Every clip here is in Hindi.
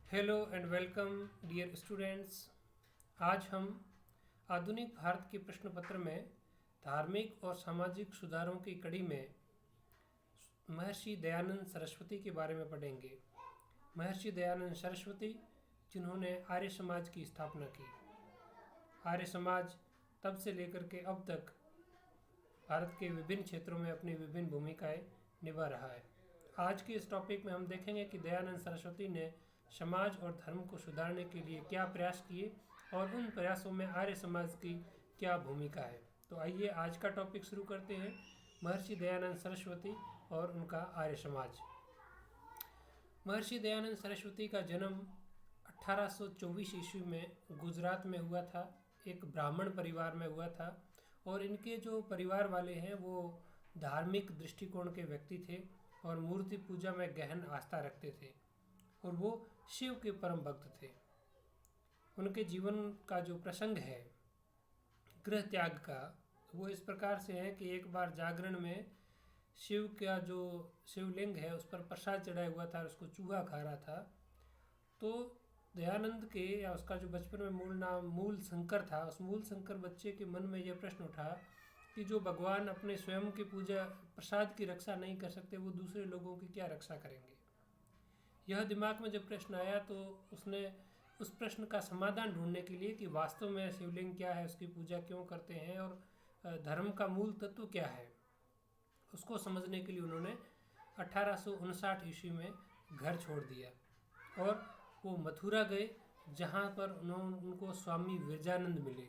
Hello and welcome dear students. आज हम आधुनिक भारत के प्रश्न पत्र में धार्मिक और सामाजिक सुधारों की कड़ी में महर्षि दयानंद सरस्वती के बारे में पढ़ेंगे। महर्षि दयानंद सरस्वती जिन्होंने आर्य समाज की स्थापना की। आर्य समाज तब से लेकर के अब तक भारत के विभिन्न क्षेत्रों में अपनी विभिन्न भूमिकाएं निभा रहा है। आज के इस टॉपिक में हम देखेंगे कि दयानंद सरस्वती ने समाज और धर्म को सुधारने के लिए क्या प्रयास किए और उन प्रयासों में आर्य समाज की क्या भूमिका है। तो आइए आज का टॉपिक शुरू करते हैं, महर्षि दयानंद सरस्वती और उनका आर्य समाज। महर्षि दयानंद सरस्वती का जन्म 1824 ईस्वी में गुजरात में हुआ था। एक ब्राह्मण परिवार में हुआ था और इनके जो परिवार वाले हैं वो धार्मिक दृष्टिकोण के व्यक्ति थे और मूर्ति पूजा में गहन आस्था रखते थे और वो शिव के परम भक्त थे। उनके जीवन का जो प्रसंग है गृह त्याग का, वो इस प्रकार से है कि एक बार जागरण में शिव का जो शिवलिंग है उस पर प्रसाद चढ़ाया हुआ था और उसको चूहा खा रहा था। तो दयानंद के या उसका जो बचपन में मूल नाम मूल शंकर था, उस मूल शंकर बच्चे के मन में यह प्रश्न उठा कि जो भगवान अपने स्वयं की पूजा प्रसाद की रक्षा नहीं कर सकते, वो दूसरे लोगों की क्या रक्षा करेंगे। यह दिमाग में जब प्रश्न आया तो उसने उस प्रश्न का समाधान ढूंढने के लिए कि वास्तव में शिवलिंग क्या है, उसकी पूजा क्यों करते हैं और धर्म का मूल तत्व क्या है, उसको समझने के लिए उन्होंने 1859 ईस्वी में घर छोड़ दिया और वो मथुरा गए, जहाँ पर उनको स्वामी विरजानंद मिले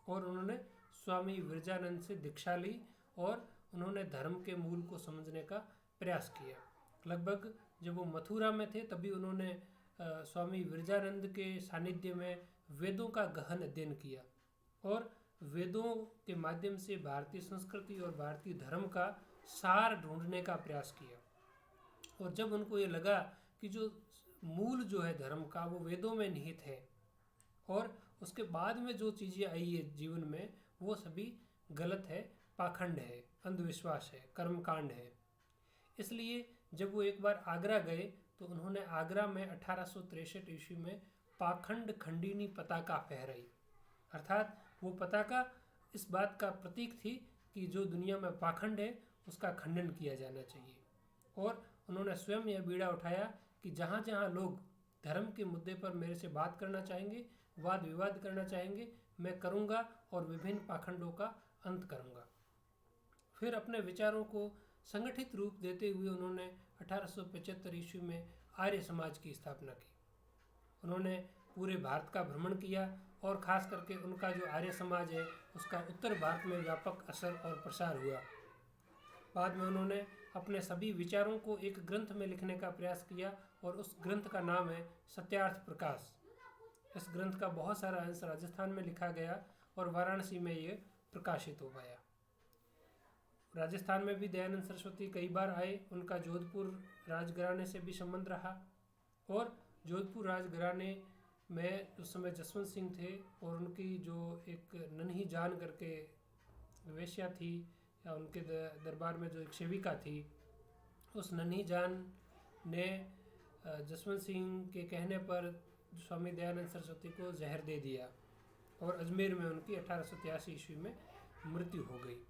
और उन्होंने स्वामी विरजानंद से दीक्षा ली और उन्होंने धर्म के मूल को समझने का प्रयास किया। लगभग जब वो मथुरा में थे तभी उन्होंने स्वामी विरजानंद के सानिध्य में वेदों का गहन अध्ययन किया और वेदों के माध्यम से भारतीय संस्कृति और भारतीय धर्म का सार ढूंढने का प्रयास किया। और जब उनको ये लगा कि जो मूल जो है धर्म का वो वेदों में निहित है और उसके बाद में जो चीज़ें आई है जीवन में वो सभी गलत है, पाखंड है, अंधविश्वास है, कर्मकांड है। इसलिए जब वो एक बार आगरा गए तो उन्होंने आगरा में 1863 ईस्वी में पाखंड खंडिनी पताका फहराई। अर्थात वो पताका इस बात का प्रतीक थी कि जो दुनिया में पाखंड है उसका खंडन किया जाना चाहिए। और उन्होंने स्वयं यह बीड़ा उठाया कि जहाँ जहाँ लोग धर्म के मुद्दे पर मेरे से बात करना चाहेंगे, वाद विवाद करना चाहेंगे, मैं करूँगा और विभिन्न पाखंडों का अंत करूँगा। फिर अपने विचारों को संगठित रूप देते हुए उन्होंने 1875 ईस्वी में आर्य समाज की स्थापना की। उन्होंने पूरे भारत का भ्रमण किया और ख़ास करके उनका जो आर्य समाज है उसका उत्तर भारत में व्यापक असर और प्रसार हुआ। बाद में उन्होंने अपने सभी विचारों को एक ग्रंथ में लिखने का प्रयास किया और उस ग्रंथ का नाम है सत्यार्थ प्रकाश। इस ग्रंथ का बहुत सारा अंश राजस्थान में लिखा गया और वाराणसी में ये प्रकाशित हो पाया। राजस्थान में भी दयानंद सरस्वती कई बार आए। उनका जोधपुर राजघराने से भी संबंध रहा और जोधपुर राजघराने में उस समय जसवंत सिंह थे और उनकी जो एक नन्ही जान करके वेश्या थी या उनके दरबार में जो एक सेविका थी, उस नन्ही जान ने जसवंत सिंह के कहने पर स्वामी दयानंद सरस्वती को जहर दे दिया और अजमेर में उनकी 1883 ईस्वी में मृत्यु हो गई।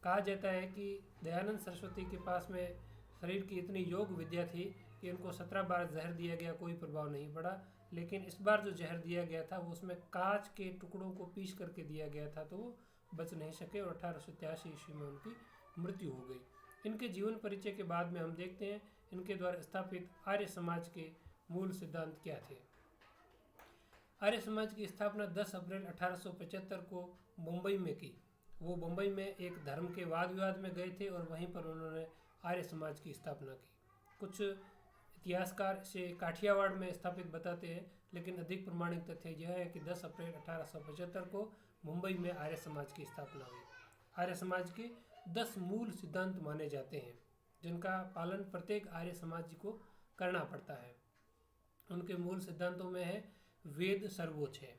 कहा जाता है कि दयानंद सरस्वती के पास में शरीर की इतनी योग विद्या थी कि उनको 17 बार जहर दिया गया, कोई प्रभाव नहीं पड़ा। लेकिन इस बार जो जहर दिया गया था वो उसमें कांच के टुकड़ों को पीस करके दिया गया था, तो वो बच नहीं सके और 1883 ईस्वी में उनकी मृत्यु हो गई। इनके जीवन परिचय के बाद में हम देखते हैं इनके द्वारा स्थापित आर्य समाज के मूल सिद्धांत क्या थे। आर्य समाज की स्थापना 10 अप्रैल 1875 को मुंबई में की। वो मुंबई में एक धर्म के वाद विवाद में गए थे और वहीं पर उन्होंने आर्य समाज की स्थापना की। कुछ इतिहासकार इसे काठियावाड़ में स्थापित बताते हैं, लेकिन अधिक प्रमाणिक तथ्य यह है कि 10 अप्रैल 1875 को मुंबई में आर्य समाज की स्थापना हुई। आर्य समाज के 10 मूल सिद्धांत माने जाते हैं जिनका पालन प्रत्येक आर्य समाज को करना पड़ता है। उनके मूल सिद्धांतों में है वेद सर्वोच्च है।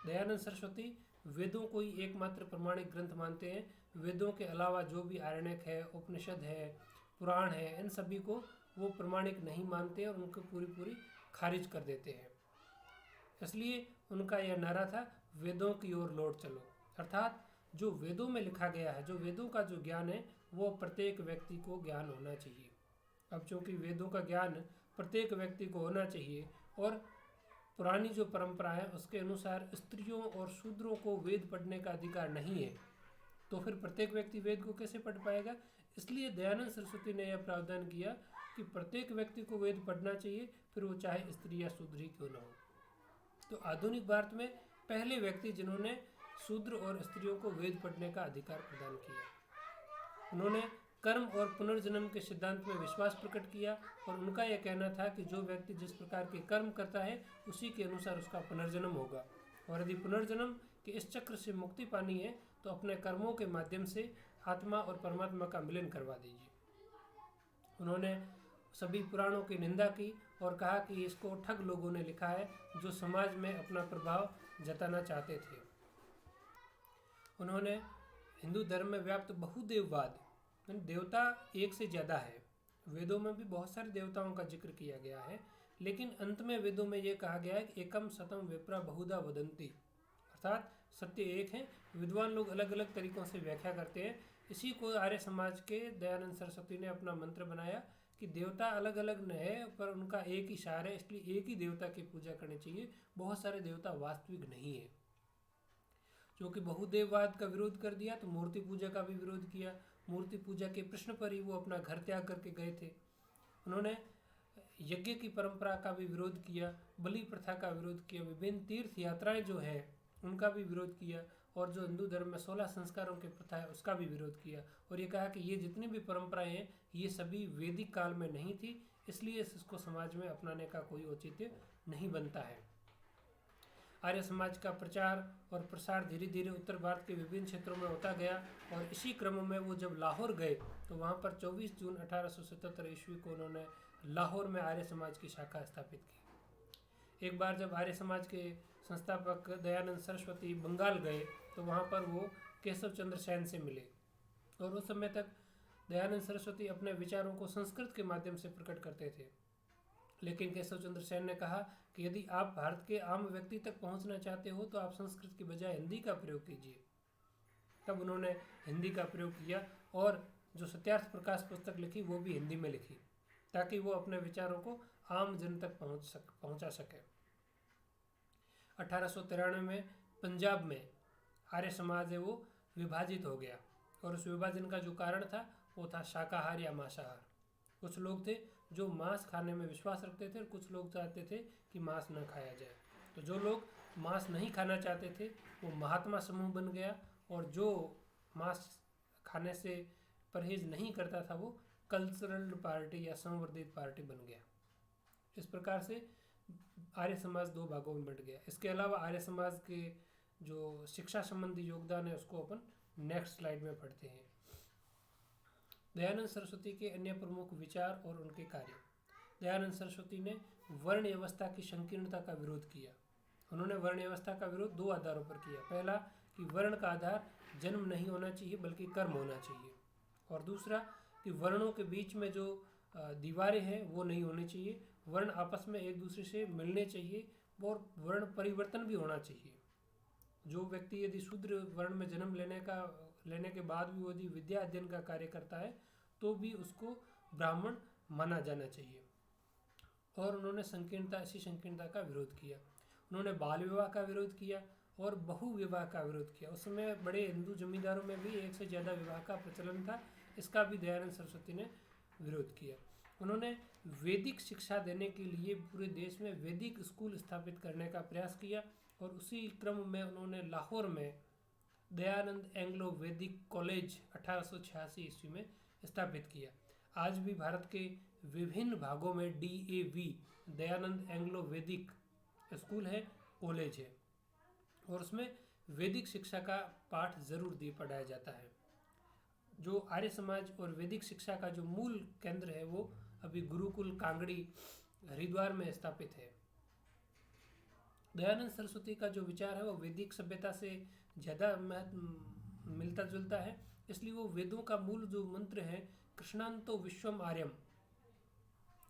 दयानंद सरस्वती वेदों को ही एकमात्र प्रमाणिक ग्रंथ मानते हैं। वेदों के अलावा जो भी आरण्यक है, उपनिषद है, पुराण है, इन सभी को वो प्रमाणिक नहीं मानते और उनको पूरी पूरी खारिज कर देते हैं। इसलिए उनका यह नारा था, वेदों की ओर लौट चलो। अर्थात जो वेदों में लिखा गया है, जो वेदों का जो ज्ञान है, वो प्रत्येक व्यक्ति को ज्ञान होना चाहिए। अब चूंकि वेदों का ज्ञान प्रत्येक व्यक्ति को होना चाहिए और पुरानी जो परंपरा है उसके अनुसार स्त्रियों और शूद्रों को वेद पढ़ने का अधिकार नहीं है, तो फिर प्रत्येक व्यक्ति वेद को कैसे पढ़ पाएगा? इसलिए दयानंद सरस्वती ने यह प्रावधान किया कि प्रत्येक व्यक्ति को वेद पढ़ना चाहिए, फिर वो चाहे स्त्री या शूद्र ही क्यों न हो। तो आधुनिक भारत में पहले व्यक्ति जिन्होंने शूद्र और स्त्रियों को वेद पढ़ने का अधिकार प्रदान किया। उन्होंने कर्म और पुनर्जन्म के सिद्धांत में विश्वास प्रकट किया और उनका यह कहना था कि जो व्यक्ति जिस प्रकार के कर्म करता है उसी के अनुसार उसका पुनर्जन्म होगा, और यदि पुनर्जन्म के इस चक्र से मुक्ति पानी है तो अपने कर्मों के माध्यम से आत्मा और परमात्मा का मिलन करवा दीजिए। उन्होंने सभी पुराणों की निंदा की और कहा कि इसको ठग लोगों ने लिखा है जो समाज में अपना प्रभाव जताना चाहते थे। उन्होंने हिंदू धर्म में व्याप्त बहुदेववाद, देवता एक से ज़्यादा है, वेदों में भी बहुत सारे देवताओं का जिक्र किया गया है, लेकिन अंत में वेदों में ये कहा गया है कि एकम सतम विप्रा बहुधा वदंती, अर्थात सत्य एक है। विद्वान लोग अलग अलग तरीक़ों से व्याख्या करते हैं। इसी को आर्य समाज के दयानंद सरस्वती ने अपना मंत्र बनाया कि देवता अलग अलग न है पर उनका एक ही सार है, इसलिए एक ही देवता की पूजा करनी चाहिए, बहुत सारे देवता वास्तविक नहीं है। जो कि बहुदेववाद का विरोध कर दिया तो मूर्ति पूजा का भी विरोध किया। मूर्ति पूजा के प्रश्न पर ही वो अपना घर त्याग करके गए थे। उन्होंने यज्ञ की परंपरा का भी विरोध किया, बलि प्रथा का विरोध किया, विभिन्न तीर्थ यात्राएं जो है उनका भी विरोध किया, और जो हिंदू धर्म में 16 संस्कारों की प्रथा है उसका भी विरोध किया, और ये कहा कि ये जितनी भी परंपराएं हैं ये सभी वैदिक काल में नहीं थी, इसलिए इसको समाज में अपनाने का कोई औचित्य नहीं बनता है। आर्य समाज का प्रचार और प्रसार धीरे धीरे उत्तर भारत के विभिन्न क्षेत्रों में होता गया, और इसी क्रम में वो जब लाहौर गए तो वहाँ पर 24 जून 1877 ईस्वी को उन्होंने लाहौर में आर्य समाज की शाखा स्थापित की। एक बार जब आर्य समाज के संस्थापक दयानंद सरस्वती बंगाल गए तो वहाँ पर वो केशव चंद्र सेन से मिले, और उस समय तक दयानंद सरस्वती अपने विचारों को संस्कृत के माध्यम से प्रकट करते थे, लेकिन केशव चंद्र सेन ने कहा कि यदि आप भारत के आम व्यक्ति तक पहुंचना चाहते हो तो आप संस्कृत की बजाय हिंदी का प्रयोग कीजिए। तब उन्होंने हिंदी का प्रयोग किया और जो सत्यार्थ प्रकाश पुस्तक लिखी वो भी हिंदी में लिखी, ताकि वो अपने विचारों को आम जन तक पहुंचा सके। 1893 में पंजाब में आर्य समाज है वो विभाजित हो गया, और उस विभाजन का जो कारण था वो था शाकाहार या मांसाहार। कुछ लोग थे जो मांस खाने में विश्वास रखते थे और कुछ लोग चाहते थे कि मांस न खाया जाए। तो जो लोग मांस नहीं खाना चाहते थे वो महात्मा समूह बन गया, और जो मांस खाने से परहेज नहीं करता था वो कल्चरल पार्टी या संवर्धित पार्टी बन गया। इस प्रकार से आर्य समाज दो भागों में बंट गया। इसके अलावा आर्य समाज के जो शिक्षा संबंधी योगदान है उसको अपन नेक्स्ट स्लाइड में पढ़ते हैं। दयानंद सरस्वती के अन्य प्रमुख विचार और उनके कार्य। दयानंद सरस्वती ने वर्ण व्यवस्था की संकीर्णता का विरोध किया। उन्होंने वर्ण व्यवस्था का विरोध दो आधारों पर किया। पहला कि वर्ण का आधार जन्म नहीं होना चाहिए बल्कि कर्म होना चाहिए, और दूसरा कि वर्णों के बीच में जो दीवारें हैं वो नहीं होनी चाहिए, वर्ण आपस में एक दूसरे से मिलने चाहिए और वर्ण परिवर्तन भी होना चाहिए। जो व्यक्ति यदि शूद्र वर्ण में जन्म लेने के बाद भी यदि विद्या अध्ययन का कार्य करता है तो भी उसको ब्राह्मण माना जाना चाहिए। और उन्होंने ऐसी संकीर्णता का विरोध किया। उन्होंने बाल विवाह का विरोध किया और बहु विवाह का विरोध किया। उस समय बड़े हिंदू जमींदारों में भी एक से ज़्यादा विवाह का प्रचलन था, इसका भी दयानंद सरस्वती ने विरोध किया। उन्होंने वैदिक शिक्षा देने के लिए पूरे देश में वैदिक स्कूल स्थापित करने का प्रयास किया, और उसी क्रम में उन्होंने लाहौर में दयानंद एंग्लो वैदिक कॉलेज 1886 ईस्वी में स्थापित किया। आज भी भारत के विभिन्न भागों में DAV दयानंद एंग्लो वैदिक स्कूल है, कॉलेज है, और उसमें वैदिक शिक्षा का पाठ जरूर पढ़ाया जाता है। जो आर्य समाज और वैदिक शिक्षा का जो मूल केंद्र है वो अभी गुरुकुल कांगड़ी हरिद्वार में स्थापित है। दयानंद सरस्वती का जो विचार है वो वैदिक सभ्यता से ज़्यादा मिलता जुलता है, इसलिए वो वेदों का मूल जो मंत्र है कृष्णांतो विश्वम आर्यम,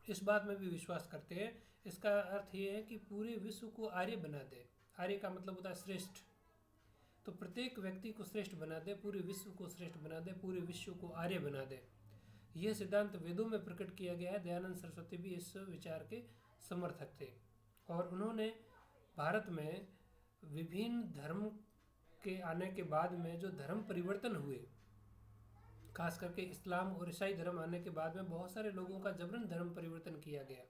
इस बात में भी विश्वास करते हैं। इसका अर्थ ये है कि पूरे विश्व को आर्य बना दे। आर्य का मतलब होता है श्रेष्ठ। तो प्रत्येक व्यक्ति को श्रेष्ठ बना दे, पूरे विश्व को श्रेष्ठ बना दे, पूरे विश्व को आर्य बना दे। यह सिद्धांत वेदों में प्रकट किया गया है। दयानंद सरस्वती भी इस विचार के समर्थक थे और उन्होंने भारत में विभिन्न धर्म के आने के बाद में जो धर्म परिवर्तन हुए, खास करके इस्लाम और ईसाई धर्म आने के बाद में बहुत सारे लोगों का जबरन धर्म परिवर्तन किया गया।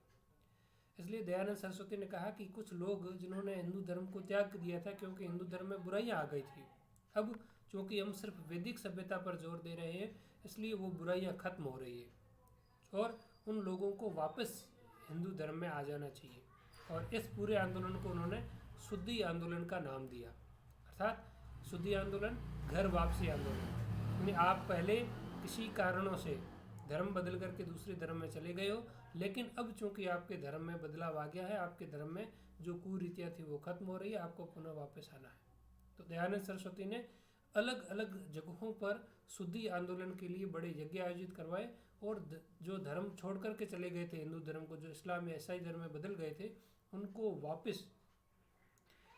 इसलिए दयानंद सरस्वती ने कहा कि कुछ लोग जिन्होंने हिंदू धर्म को त्याग दिया था क्योंकि हिंदू धर्म में बुराइयां आ गई थी, अब चूँकि हम सिर्फ वैदिक सभ्यता पर जोर दे रहे हैं इसलिए वो बुराइयां खत्म हो रही है और उन लोगों को वापस हिंदू धर्म में आ जाना चाहिए। और इस पूरे आंदोलन को उन्होंने शुद्धि आंदोलन का नाम दिया। अर्थात शुद्धि आंदोलन, घर वापसी आंदोलन। यानी आप पहले किसी कारणों से धर्म बदल करके दूसरे धर्म में चले गए हो, लेकिन अब चूंकि आपके धर्म में बदलाव आ गया है, आपके धर्म में जो कुरीतियाँ थी वो खत्म हो रही है, आपको पुनः वापस आना है। तो दयानंद सरस्वती ने अलग अलग जगहों पर शुद्धि आंदोलन के लिए बड़े यज्ञ आयोजित करवाए और जो धर्म छोड़ करके चले गए थे हिंदू धर्म को, जो इस्लाम या ईसाई धर्म में बदल गए थे, उनको वापस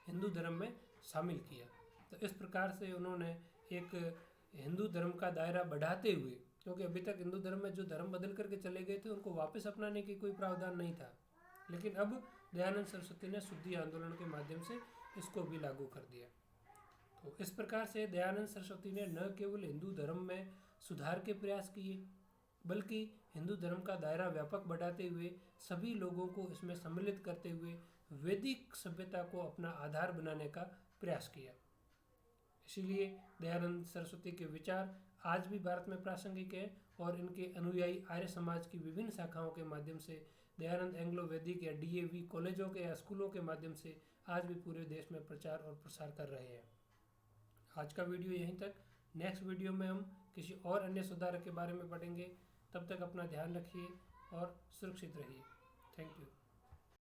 हिंदू धर्म में शामिल किया। तो इस प्रकार से उन्होंने एक हिंदू धर्म का दायरा बढ़ाते हुए, क्योंकि अभी तक हिंदू धर्म में जो धर्म बदल करके चले गए थे उनको वापस अपनाने की कोई प्रावधान नहीं था, लेकिन अब दयानंद सरस्वती ने शुद्धि आंदोलन के माध्यम से इसको भी लागू कर दिया। तो इस प्रकार से दयानंद सरस्वती ने न केवल हिंदू धर्म में सुधार के प्रयास किए, बल्कि हिंदू धर्म का दायरा व्यापक बढ़ाते हुए सभी लोगों को इसमें सम्मिलित करते हुए वैदिक सभ्यता को अपना आधार बनाने का प्रयास किया। इसीलिए दयानंद सरस्वती के विचार आज भी भारत में प्रासंगिक है और इनके अनुयायी आर्य समाज की विभिन्न शाखाओं के माध्यम से दयानंद एंग्लो वैदिक या डीएवी कॉलेजों के या स्कूलों के माध्यम से आज भी पूरे देश में प्रचार और प्रसार कर रहे हैं। आज का वीडियो यहीं तक। नेक्स्ट वीडियो में हम किसी और अन्य सुधारक के बारे में पढ़ेंगे। तब तक अपना ध्यान रखिए और सुरक्षित रहिए। Thank you.